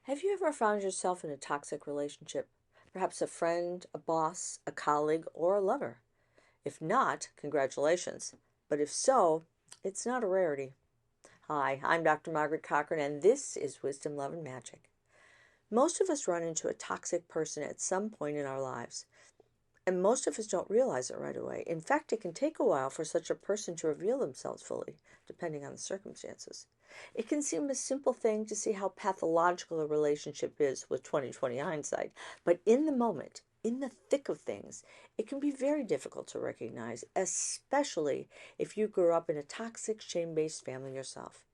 Have you ever found yourself in a toxic relationship? Perhaps a friend, a boss, a colleague, or a lover? If not, congratulations. But if so, it's not a rarity. Hi, I'm Dr. Margaret Cochran, and this is Wisdom, Love, and Magic. Most of us run into a toxic person at some point in our lives, and most of us don't realize it right away. In fact, it can take a while for such a person to reveal themselves fully, depending on the circumstances. It can seem a simple thing to see how pathological a relationship is with 20/20 hindsight, but in the moment, in the thick of things, it can be very difficult to recognize, especially if you grew up in a toxic, shame-based family yourself.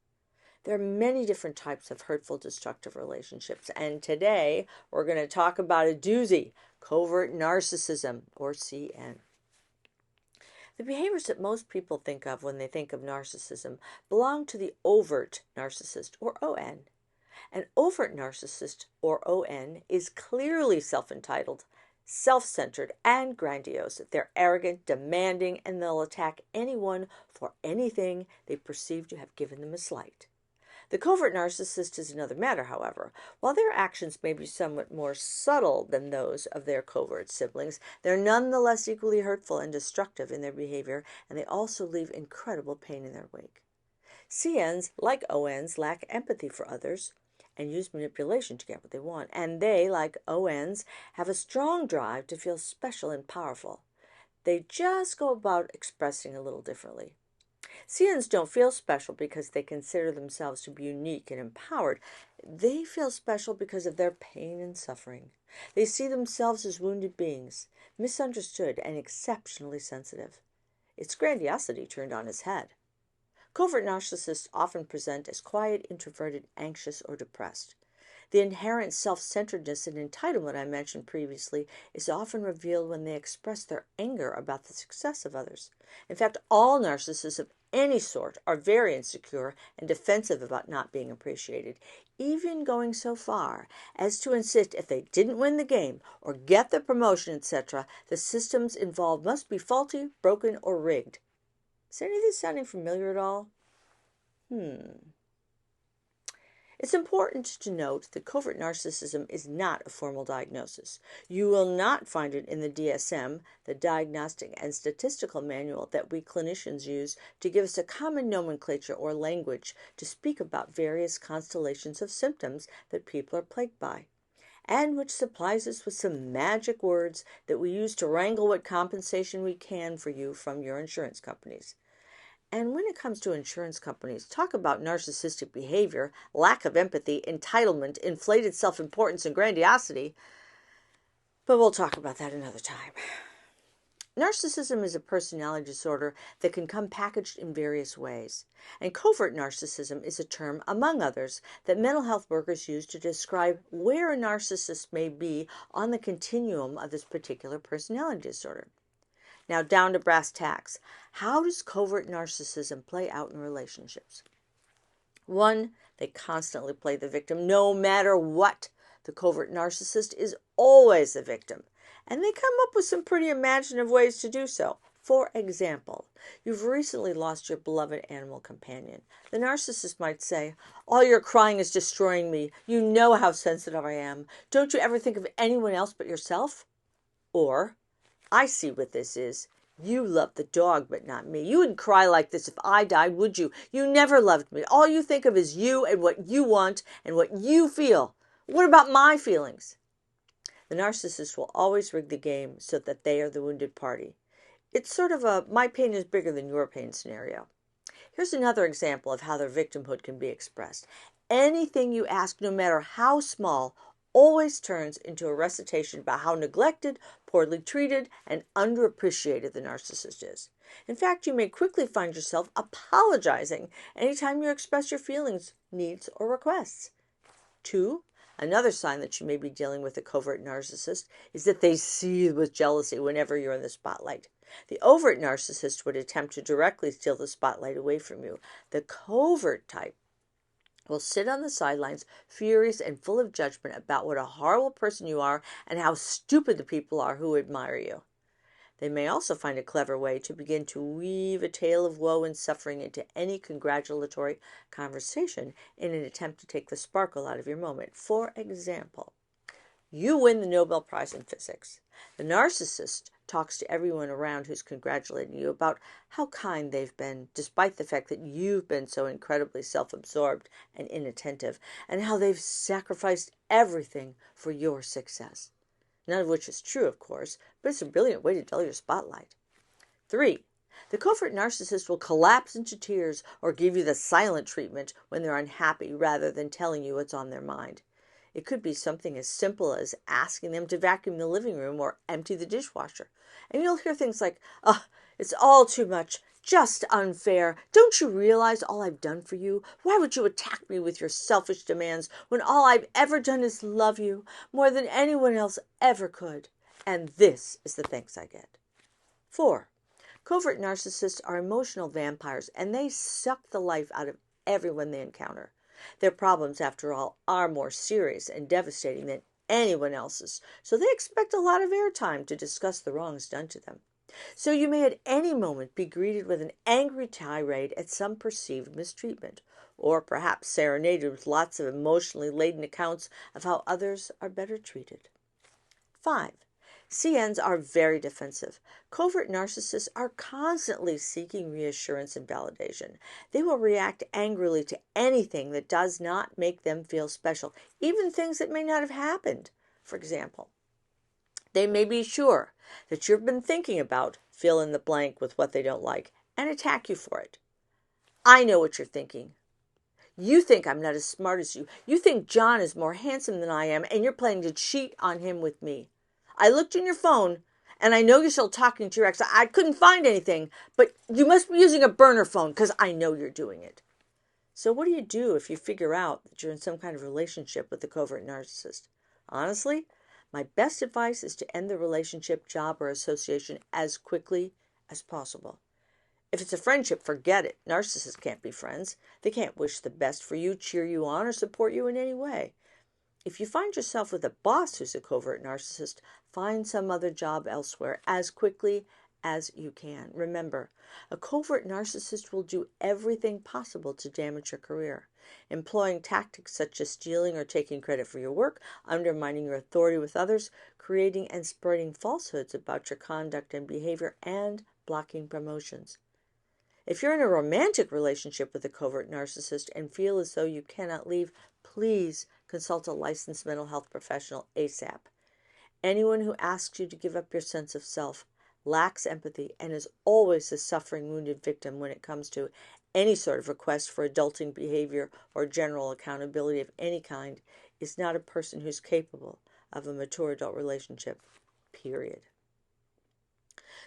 There are many different types of hurtful, destructive relationships, and today we're going to talk about a doozy, covert narcissism, or CN. The behaviors that most people think of when they think of narcissism belong to the overt narcissist, or ON. An overt narcissist, or ON, is clearly self-entitled, self-centered, and grandiose. They're arrogant, demanding, and they'll attack anyone for anything they perceive to have given them a slight. The covert narcissist is another matter, however. While their actions may be somewhat more subtle than those of their covert siblings, they're nonetheless equally hurtful and destructive in their behavior, and they also leave incredible pain in their wake. CNs, like ONs, lack empathy for others and use manipulation to get what they want, and they, like ONs, have a strong drive to feel special and powerful. They just go about expressing a little differently. CNs don't feel special because they consider themselves to be unique and empowered. They feel special because of their pain and suffering. They see themselves as wounded beings, misunderstood and exceptionally sensitive. It's grandiosity turned on its head. Covert narcissists often present as quiet, introverted, anxious, or depressed. The inherent self-centeredness and entitlement I mentioned previously is often revealed when they express their anger about the success of others. In fact, all narcissists of any sort are very insecure and defensive about not being appreciated, even going so far as to insist if they didn't win the game or get the promotion, etc., the systems involved must be faulty, broken, or rigged. Is any of this sounding familiar at all? It's important to note that covert narcissism is not a formal diagnosis. You will not find it in the DSM, the Diagnostic and Statistical Manual that we clinicians use to give us a common nomenclature or language to speak about various constellations of symptoms that people are plagued by, and which supplies us with some magic words that we use to wrangle what compensation we can for you from your insurance companies. And when it comes to insurance companies, talk about narcissistic behavior, lack of empathy, entitlement, inflated self-importance, and grandiosity. But we'll talk about that another time. Narcissism is a personality disorder that can come packaged in various ways. And covert narcissism is a term, among others, that mental health workers use to describe where a narcissist may be on the continuum of this particular personality disorder. Now, down to brass tacks. How does covert narcissism play out in relationships? 1, they constantly play the victim, no matter what. The covert narcissist is always the victim, and they come up with some pretty imaginative ways to do so. For example, you've recently lost your beloved animal companion. The narcissist might say, "All your crying is destroying me. You know how sensitive I am. Don't you ever think of anyone else but yourself?" Or, "I see what this is. You love the dog, but not me. You wouldn't cry like this if I died, would you? You never loved me. All you think of is you and what you want and what you feel. What about my feelings?" The narcissist will always rig the game so that they are the wounded party. It's sort of a my pain is bigger than your pain scenario. Here's another example of how their victimhood can be expressed. Anything you ask, no matter how small, always turns into a recitation about how neglected, poorly treated, and underappreciated the narcissist is. In fact, you may quickly find yourself apologizing anytime you express your feelings, needs, or requests. 2, another sign that you may be dealing with a covert narcissist is that they seethe with jealousy whenever you're in the spotlight. The overt narcissist would attempt to directly steal the spotlight away from you. The covert type will sit on the sidelines, furious and full of judgment about what a horrible person you are and how stupid the people are who admire you. They may also find a clever way to begin to weave a tale of woe and suffering into any congratulatory conversation in an attempt to take the sparkle out of your moment. For example, you win the Nobel Prize in Physics. The narcissist talks to everyone around who's congratulating you about how kind they've been, despite the fact that you've been so incredibly self-absorbed and inattentive, and how they've sacrificed everything for your success. None of which is true, of course, but it's a brilliant way to dull your spotlight. 3. The covert narcissist will collapse into tears or give you the silent treatment when they're unhappy rather than telling you what's on their mind. It could be something as simple as asking them to vacuum the living room or empty the dishwasher. And you'll hear things like, "Oh, it's all too much, just unfair. Don't you realize all I've done for you? Why would you attack me with your selfish demands when all I've ever done is love you more than anyone else ever could? And this is the thanks I get." 4. Covert narcissists are emotional vampires, and they suck the life out of everyone they encounter. Their problems, after all, are more serious and devastating than anyone else's, so they expect a lot of airtime to discuss the wrongs done to them. So you may at any moment be greeted with an angry tirade at some perceived mistreatment, or perhaps serenaded with lots of emotionally laden accounts of how others are better treated. 5. CNs are very defensive. Covert narcissists are constantly seeking reassurance and validation. They will react angrily to anything that does not make them feel special, even things that may not have happened. For example, they may be sure that you've been thinking about fill in the blank with what they don't like and attack you for it. I know what you're thinking. You think I'm not as smart as you. You think John is more handsome than I am, and you're planning to cheat on him with me. I looked in your phone, and I know you're still talking to your ex. I couldn't find anything, but you must be using a burner phone because I know you're doing it. So what do you do if you figure out that you're in some kind of relationship with a covert narcissist? Honestly, my best advice is to end the relationship, job, or association as quickly as possible. If it's a friendship, forget it. Narcissists can't be friends. They can't wish the best for you, cheer you on, or support you in any way. If you find yourself with a boss who's a covert narcissist, find some other job elsewhere as quickly as you can. Remember, a covert narcissist will do everything possible to damage your career, employing tactics such as stealing or taking credit for your work, undermining your authority with others, creating and spreading falsehoods about your conduct and behavior, and blocking promotions. If you're in a romantic relationship with a covert narcissist and feel as though you cannot leave, please consult a licensed mental health professional ASAP. Anyone who asks you to give up your sense of self lacks empathy and is always a suffering, wounded victim when it comes to any sort of request for adulting behavior or general accountability of any kind, is not a person who's capable of a mature adult relationship, period.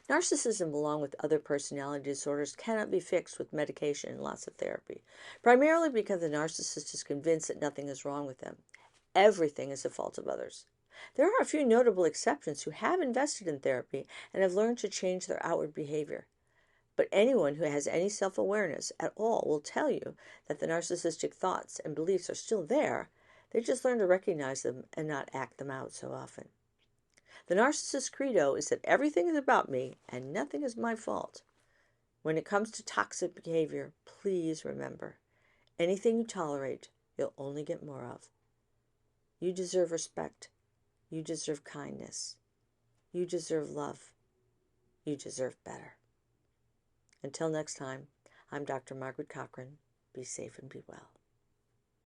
Narcissism, along with other personality disorders, cannot be fixed with medication and lots of therapy, primarily because the narcissist is convinced that nothing is wrong with them. Everything is the fault of others. There are a few notable exceptions who have invested in therapy and have learned to change their outward behavior. But anyone who has any self-awareness at all will tell you that the narcissistic thoughts and beliefs are still there. They just learn to recognize them and not act them out so often. The narcissist's credo is that everything is about me and nothing is my fault. When it comes to toxic behavior, please remember, anything you tolerate, you'll only get more of. You deserve respect. You deserve kindness. You deserve love. You deserve better. Until next time, I'm Dr. Margaret Cochran. Be safe and be well.